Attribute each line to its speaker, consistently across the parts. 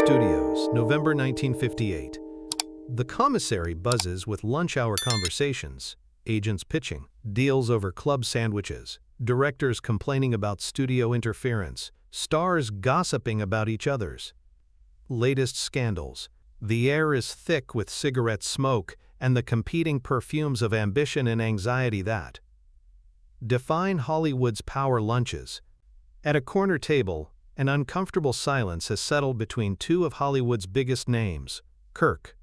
Speaker 1: Studios, November 1958. The commissary buzzes with lunch-hour conversations, agents pitching, deals over club sandwiches, directors complaining about studio interference, stars gossiping about each other's latest scandals. The air is thick with cigarette smoke and the competing perfumes of ambition and anxiety that define Hollywood's power lunches. At a corner table, an uncomfortable silence has settled between two of Hollywood's biggest names, Kirk.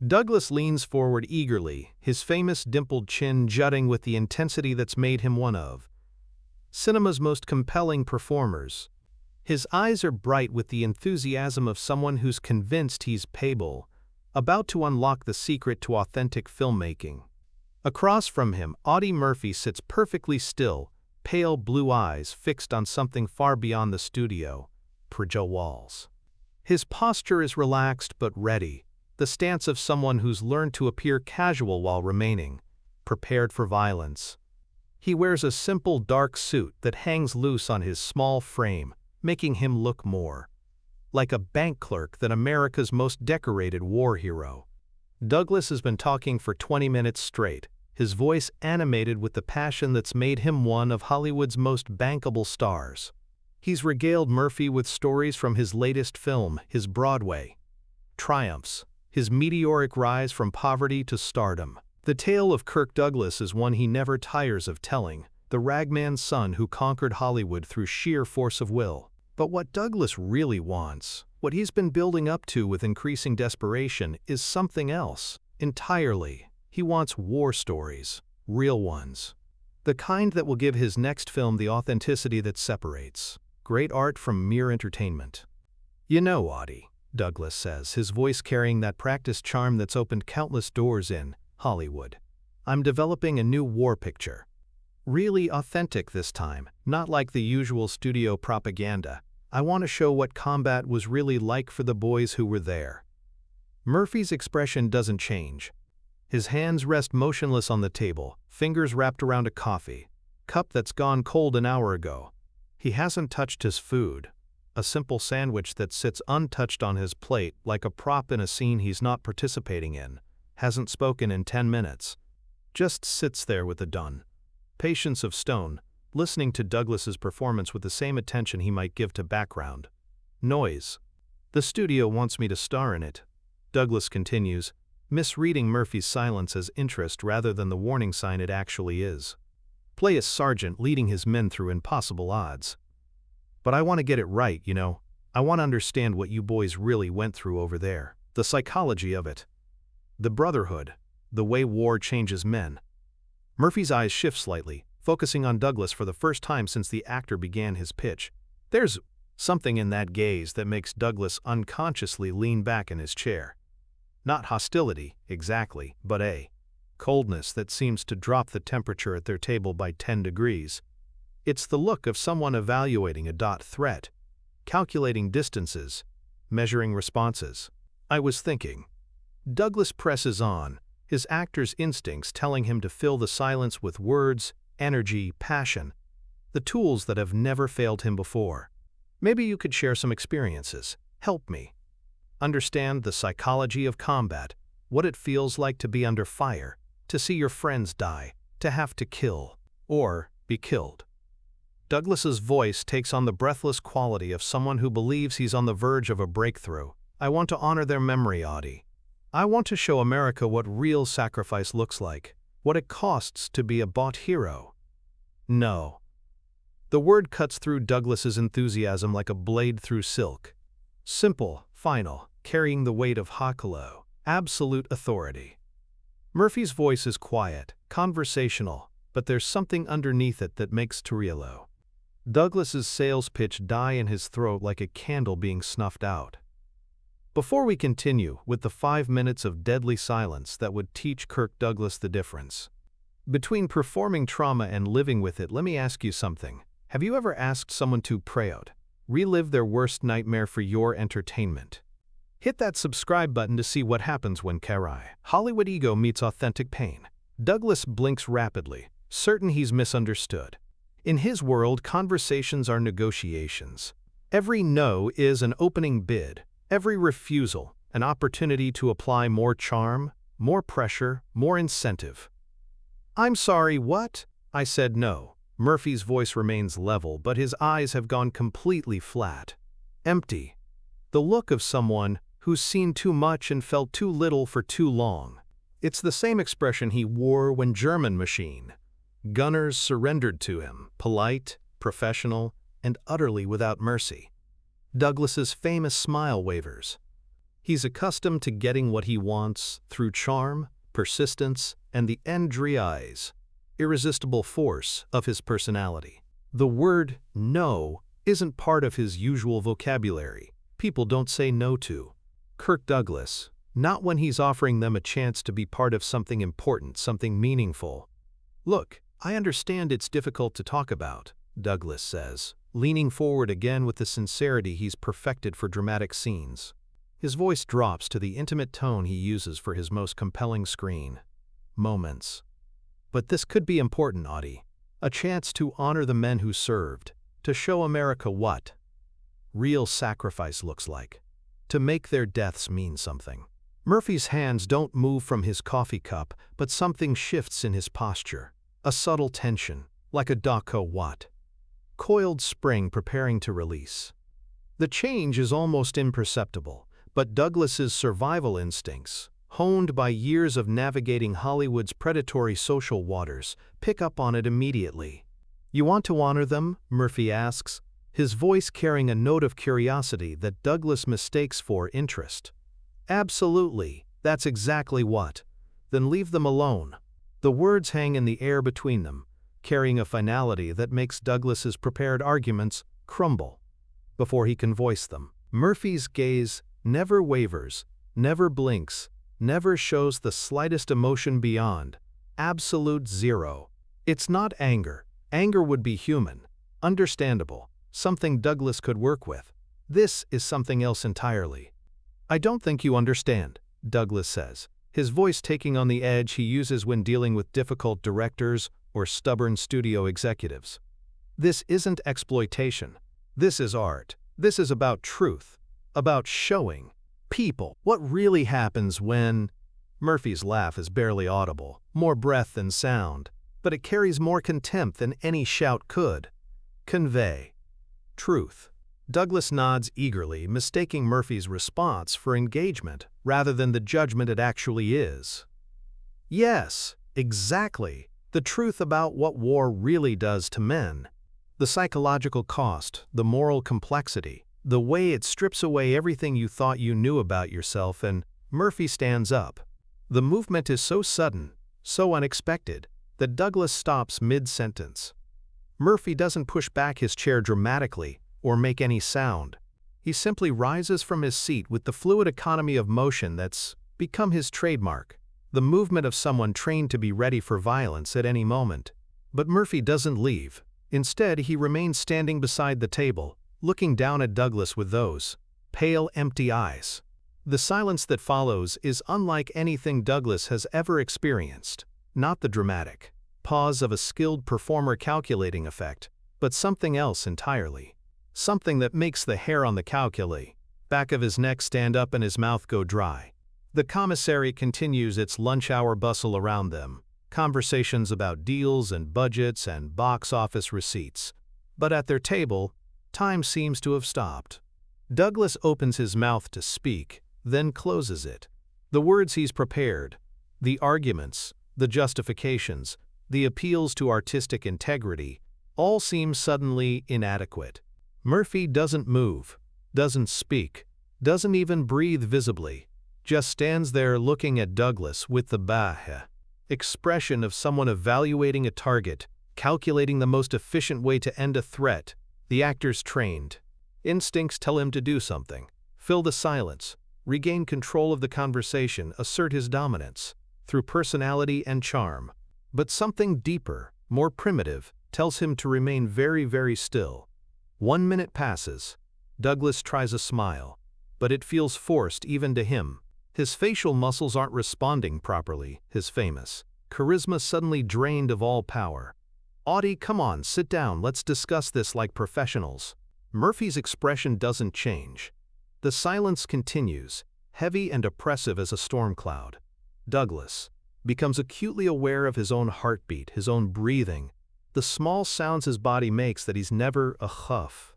Speaker 1: Douglas leans forward eagerly, his famous dimpled chin jutting with the intensity that's made him one of cinema's most compelling performers. His eyes are bright with the enthusiasm of someone who's convinced he's payable, about to unlock the secret to authentic filmmaking. Across from him, Audie Murphy sits perfectly still, pale blue eyes fixed on something far beyond the studio, projectile walls. His posture is relaxed but ready, the stance of someone who's learned to appear casual while remaining prepared for violence. He wears a simple dark suit that hangs loose on his small frame, making him look more like a bank clerk than America's most decorated war hero. Douglas has been talking for 20 minutes straight, his voice animated with the passion that's made him one of Hollywood's most bankable stars. He's regaled Murphy with stories from his latest film, his Broadway triumphs, his meteoric rise from poverty to stardom. The tale of Kirk Douglas is one he never tires of telling, the ragman's son who conquered Hollywood through sheer force of will. But what Douglas really wants, what he's been building up to with increasing desperation, is something else entirely. He wants war stories, real ones. The kind that will give his next film the authenticity that separates great art from mere entertainment. You know, Audie, Douglas says, his voice carrying that practiced charm that's opened countless doors in Hollywood. I'm developing a new war picture. Really authentic this time, not like the usual studio propaganda. I want to show what combat was really like for the boys who were there. Murphy's expression doesn't change. His hands rest motionless on the table, fingers wrapped around a coffee cup that's gone cold an hour ago. He hasn't touched his food, a simple sandwich that sits untouched on his plate like a prop in a scene he's not participating in, hasn't spoken in 10 minutes. Just sits there with the done patience of stone, listening to Douglas's performance with the same attention he might give to background noise. The studio wants me to star in it, Douglas continues, misreading Murphy's silence as interest rather than the warning sign it actually is. Play a sergeant leading his men through impossible odds. But I want to get it right, you know. I want to understand what you boys really went through over there, the psychology of it, the brotherhood, the way war changes men. Murphy's eyes shift slightly, focusing on Douglas for the first time since the actor began his pitch. There's something in that gaze that makes Douglas unconsciously lean back in his chair. Not hostility, exactly, but a coldness that seems to drop the temperature at their table by 10 degrees. It's the look of someone evaluating a threat, calculating distances, measuring responses. I was thinking. Douglas presses on, his actor's instincts telling him to fill the silence with words, energy, passion, the tools that have never failed him before. Maybe you could share some experiences. Help me understand the psychology of combat, what it feels like to be under fire, to see your friends die, to have to kill, or be killed. Douglas's voice takes on the breathless quality of someone who believes he's on the verge of a breakthrough. I want to honor their memory, Audie. I want to show America what real sacrifice looks like, what it costs to be a bought hero. No. The word cuts through Douglas's enthusiasm like a blade through silk. Simple, final, carrying the weight of Hakalo, absolute authority. Murphy's voice is quiet, conversational, but there's something underneath it that makes Turillo. Douglas's sales pitch die in his throat like a candle being snuffed out. Before we continue with the 5 minutes of deadly silence that would teach Kirk Douglas the difference between performing trauma and living with it, let me ask you something. Have you ever asked someone to pray out, relive their worst nightmare for your entertainment? Hit that subscribe button to see what happens when Hollywood ego meets authentic pain. Douglas blinks rapidly, certain he's misunderstood. In his world, conversations are negotiations. Every no is an opening bid, Every refusal, an opportunity to apply more charm, more pressure, more incentive. "I'm sorry, what?" I said no. Murphy's voice remains level, but his eyes have gone completely flat. Empty. The look of someone who's seen too much and felt too little for too long. It's the same expression he wore when German Machine. Gunners surrendered to him, polite, professional, and utterly without mercy. Douglas's famous smile wavers. He's accustomed to getting what he wants through charm, persistence, and the endries, irresistible force of his personality. The word no isn't part of his usual vocabulary. People don't say no to Kirk Douglas, not when he's offering them a chance to be part of something important, something meaningful. "Look, I understand it's difficult to talk about," Douglas says, leaning forward again with the sincerity he's perfected for dramatic scenes. His voice drops to the intimate tone he uses for his most compelling screen moments. "But this could be important, Audie. A chance to honor the men who served, to show America what real sacrifice looks like, to make their deaths mean something." Murphy's hands don't move from his coffee cup, but something shifts in his posture. A subtle tension, like a Daco what coiled spring preparing to release. The change is almost imperceptible, but Douglas's survival instincts, honed by years of navigating Hollywood's predatory social waters, pick up on it immediately. "You want to honor them?" Murphy asks, his voice carrying a note of curiosity that Douglas mistakes for interest. "Absolutely, that's exactly what." "Then leave them alone." The words hang in the air between them, carrying a finality that makes Douglas's prepared arguments crumble before he can voice them. Murphy's gaze never wavers, never blinks, never shows the slightest emotion beyond absolute zero. It's not anger. Anger would be human, understandable, something Douglas could work with. This is something else entirely. "I don't think you understand," Douglas says, his voice taking on the edge he uses when dealing with difficult directors or stubborn studio executives. "This isn't exploitation. This is art. This is about truth, about showing people what really happens when—" Murphy's laugh is barely audible, more breath than sound, but it carries more contempt than any shout could convey. "Truth." Douglas nods eagerly, mistaking Murphy's response for engagement rather than the judgment it actually is. "Yes, exactly. The truth about what war really does to men. The psychological cost, the moral complexity, the way it strips away everything you thought you knew about yourself." And Murphy stands up. The movement is so sudden, so unexpected, that Douglas stops mid-sentence. Murphy doesn't push back his chair dramatically or make any sound. He simply rises from his seat with the fluid economy of motion that's become his trademark, the movement of someone trained to be ready for violence at any moment. But Murphy doesn't leave. Instead, he remains standing beside the table, looking down at Douglas with those pale, empty eyes. The silence that follows is unlike anything Douglas has ever experienced. Not the dramatic pause of a skilled performer calculating effect, but something else entirely. Something that makes the hair on the back of his neck stand up and his mouth go dry. The commissary continues its lunch hour bustle around them, conversations about deals and budgets and box office receipts. But at their table, time seems to have stopped. Douglas opens his mouth to speak, then closes it. The words he's prepared, the arguments, the justifications, the appeals to artistic integrity, all seem suddenly inadequate. Murphy doesn't move, doesn't speak, doesn't even breathe visibly, just stands there looking at Douglas with the expression of someone evaluating a target, calculating the most efficient way to end a threat. The actor's trained instincts tell him to do something, fill the silence, regain control of the conversation, assert his dominance through personality and charm. But something deeper, more primitive, tells him to remain very, very still. 1 minute passes. Douglas tries a smile, but it feels forced even to him. His facial muscles aren't responding properly, his famous charisma suddenly drained of all power. "Audie, come on, sit down, let's discuss this like professionals." Murphy's expression doesn't change. The silence continues, heavy and oppressive as a storm cloud. Douglas becomes acutely aware of his own heartbeat, his own breathing, the small sounds his body makes that he's never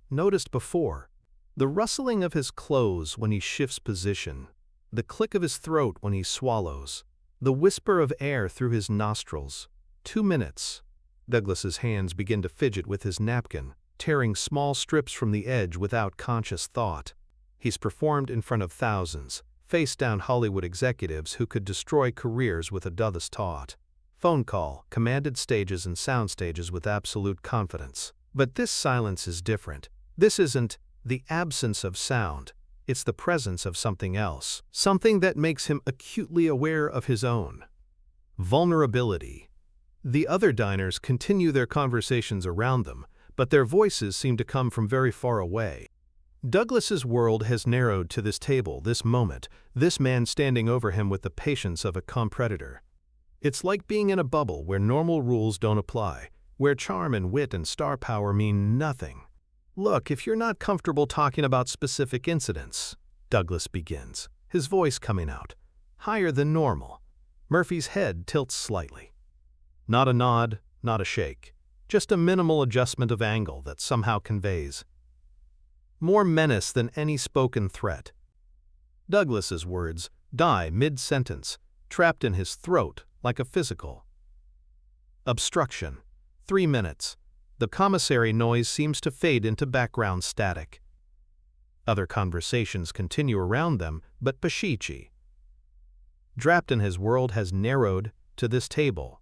Speaker 1: noticed before. The rustling of his clothes when he shifts position, the click of his throat when he swallows, the whisper of air through his nostrils. 2 minutes. Douglas's hands begin to fidget with his napkin, tearing small strips from the edge without conscious thought. He's performed in front of thousands, face-down Hollywood executives who could destroy careers with a Douglas taught. Phone call, commanded stages and sound stages with absolute confidence. But this silence is different. This isn't the absence of sound. It's the presence of something else. Something that makes him acutely aware of his own vulnerability. The other diners continue their conversations around them, but their voices seem to come from very far away. Douglas's world has narrowed to this table, this moment, this man standing over him with the patience of a competitor. It's like being in a bubble where normal rules don't apply, where charm and wit and star power mean nothing. Look, if you're not comfortable talking about specific incidents, Douglas begins, his voice coming out, higher than normal. Murphy's head tilts slightly. Not a nod, not a shake, just a minimal adjustment of angle that somehow conveys more menace than any spoken threat. Douglas's words die mid-sentence, trapped in his throat like a physical obstruction. 3 minutes. The commissary noise seems to fade into background static. Other conversations continue around them, but Pashichi, trapped in his world, has narrowed to this table.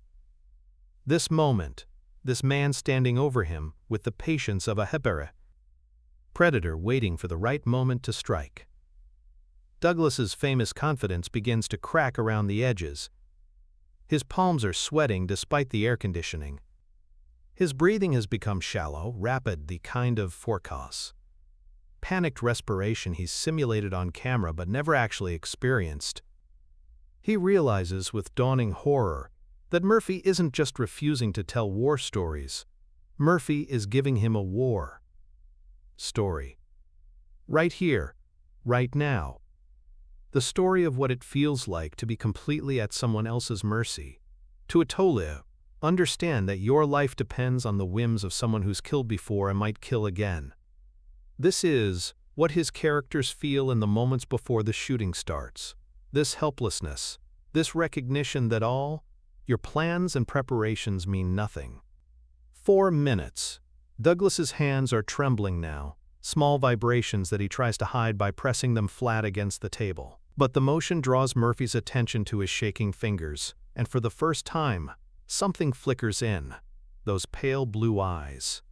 Speaker 1: This moment, this man standing over him with the patience of a predator waiting for the right moment to strike. Douglas's famous confidence begins to crack around the edges. His palms are sweating despite the air conditioning. His breathing has become shallow, rapid, the kind of forecast panicked respiration he's simulated on camera but never actually experienced. He realizes with dawning horror that Murphy isn't just refusing to tell war stories. Murphy is giving him a war story. Right here, right now. The story of what it feels like to be completely at someone else's mercy. To Atole, understand that your life depends on the whims of someone who's killed before and might kill again. This is what his characters feel in the moments before the shooting starts. This helplessness, this recognition that all your plans and preparations mean nothing. 4 minutes. Douglas's hands are trembling now, small vibrations that he tries to hide by pressing them flat against the table. But the motion draws Murphy's attention to his shaking fingers, and for the first time, something flickers in. Those pale blue eyes.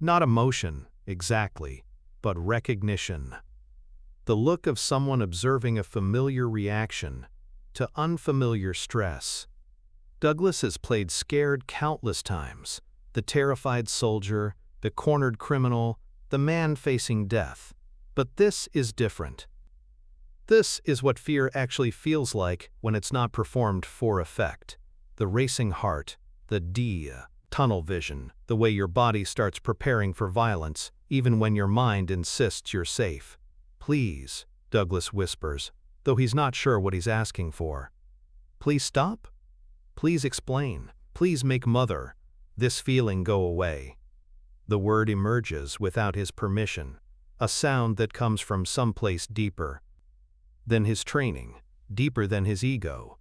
Speaker 1: Not emotion, exactly, but recognition. The look of someone observing a familiar reaction to unfamiliar stress. Douglas has played scared countless times. The terrified soldier, the cornered criminal, the man facing death. But this is different. This is what fear actually feels like when it's not performed for effect. The racing heart, the tunnel vision, the way your body starts preparing for violence, even when your mind insists you're safe. Please, Douglas whispers, though he's not sure what he's asking for. Please stop? Please explain. Please make this feeling go away. The word emerges without his permission, a sound that comes from someplace deeper than his training, deeper than his ego.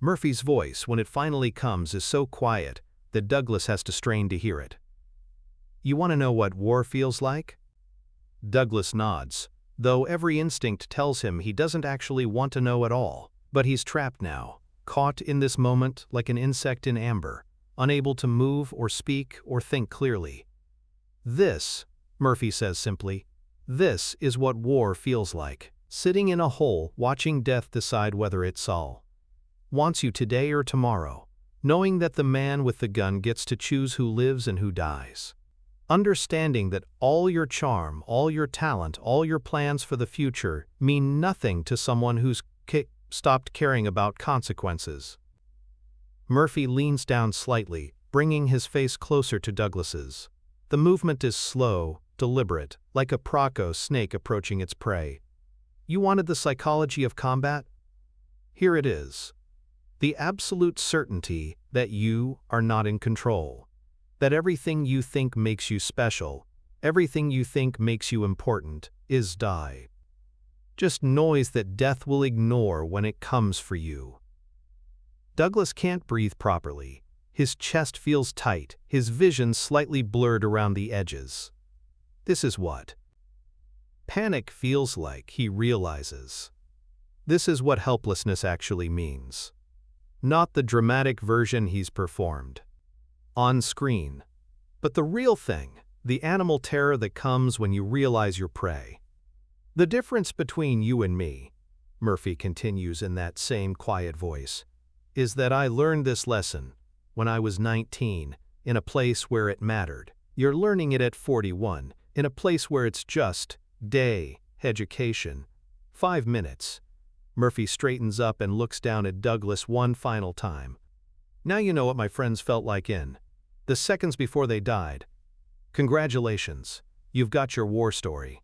Speaker 1: Murphy's voice, when it finally comes, is so quiet that Douglas has to strain to hear it. You want to know what war feels like? Douglas nods, though every instinct tells him he doesn't actually want to know at all. But he's trapped now, caught in this moment like an insect in amber, unable to move or speak or think clearly. This, Murphy says simply, this is what war feels like. Sitting in a hole, watching death decide whether it's all wants you today or tomorrow, knowing that the man with the gun gets to choose who lives and who dies. Understanding that all your charm, all your talent, all your plans for the future mean nothing to someone who's stopped caring about consequences. Murphy leans down slightly, bringing his face closer to Douglas's. The movement is slow, deliberate, like a Praco snake approaching its prey. You wanted the psychology of combat? Here it is. The absolute certainty that you are not in control. That everything you think makes you special, everything you think makes you important, is die. Just noise that death will ignore when it comes for you. Douglas can't breathe properly. His chest feels tight, his vision slightly blurred around the edges. This is what panic feels like, he realizes. This is what helplessness actually means. Not the dramatic version he's performed on screen, but the real thing, the animal terror that comes when you realize you're prey. The difference between you and me, Murphy continues in that same quiet voice, is that I learned this lesson when I was 19, in a place where it mattered. You're learning it at 41, in a place where it's just day, education, 5 minutes. Murphy straightens up and looks down at Douglas one final time. Now you know what my friends felt like in the seconds before they died. Congratulations, you've got your war story.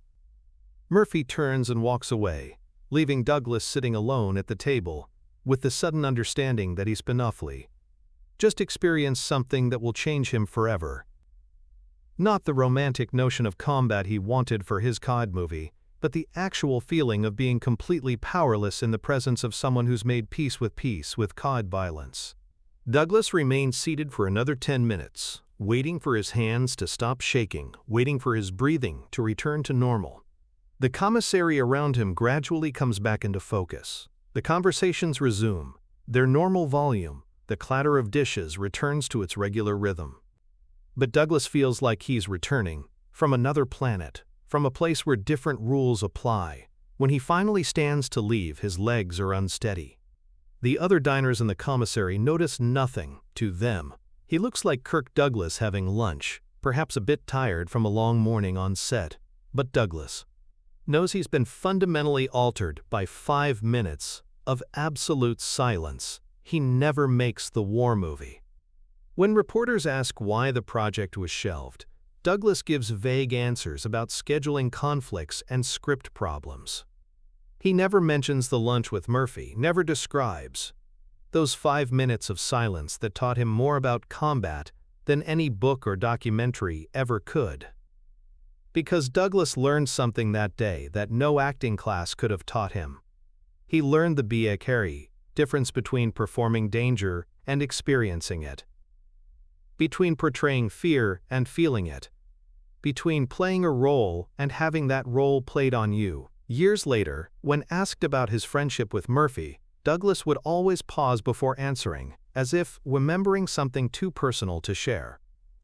Speaker 1: Murphy turns and walks away, leaving Douglas sitting alone at the table, with the sudden understanding that he's just experienced something that will change him forever. Not the romantic notion of combat he wanted for his COD movie, but the actual feeling of being completely powerless in the presence of someone who's made peace with COD violence. Douglas remained seated for another 10 minutes, waiting for his hands to stop shaking, waiting for his breathing to return to normal. The commissary around him gradually comes back into focus. The conversations resume. Their normal volume, the clatter of dishes returns to its regular rhythm. But Douglas feels like he's returning from another planet, from a place where different rules apply. When he finally stands to leave, his legs are unsteady. The other diners in the commissary notice nothing. To them, he looks like Kirk Douglas having lunch, perhaps a bit tired from a long morning on set. But Douglas knows he's been fundamentally altered by 5 minutes of absolute silence. He never makes the war movie. When reporters ask why the project was shelved, Douglas gives vague answers about scheduling conflicts and script problems. He never mentions the lunch with Murphy, never describes those 5 minutes of silence that taught him more about combat than any book or documentary ever could. Because Douglas learned something that day that no acting class could have taught him. He learned the predatory difference between performing danger and experiencing it, between portraying fear and feeling it, between playing a role and having that role played on you. Years later, when asked about his friendship with Murphy, Douglas would always pause before answering, as if remembering something too personal to share.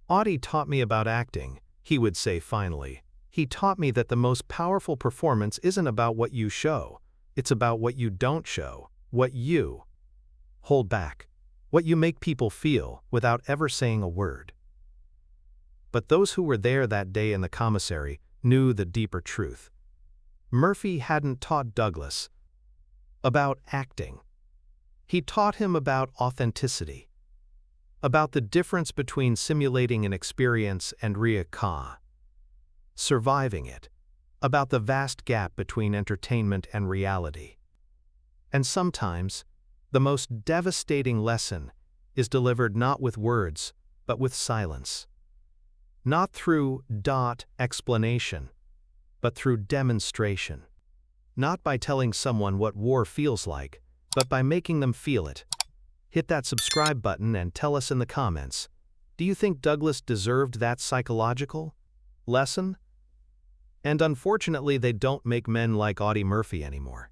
Speaker 1: Audie taught me about acting, he would say finally. He taught me that the most powerful performance isn't about what you show, it's about what you don't show, what you hold back, what you make people feel without ever saying a word. But those who were there that day in the commissary knew the deeper truth. Murphy hadn't taught Douglas about acting. He taught him about authenticity, about the difference between simulating an experience and surviving it, about the vast gap between entertainment and reality. And sometimes, the most devastating lesson is delivered not with words, but with silence. Not through explanation, but through demonstration. Not by telling someone what war feels like, but by making them feel it. Hit that subscribe button and tell us in the comments, do you think Douglas deserved that psychological lesson? And unfortunately, they don't make men like Audie Murphy anymore.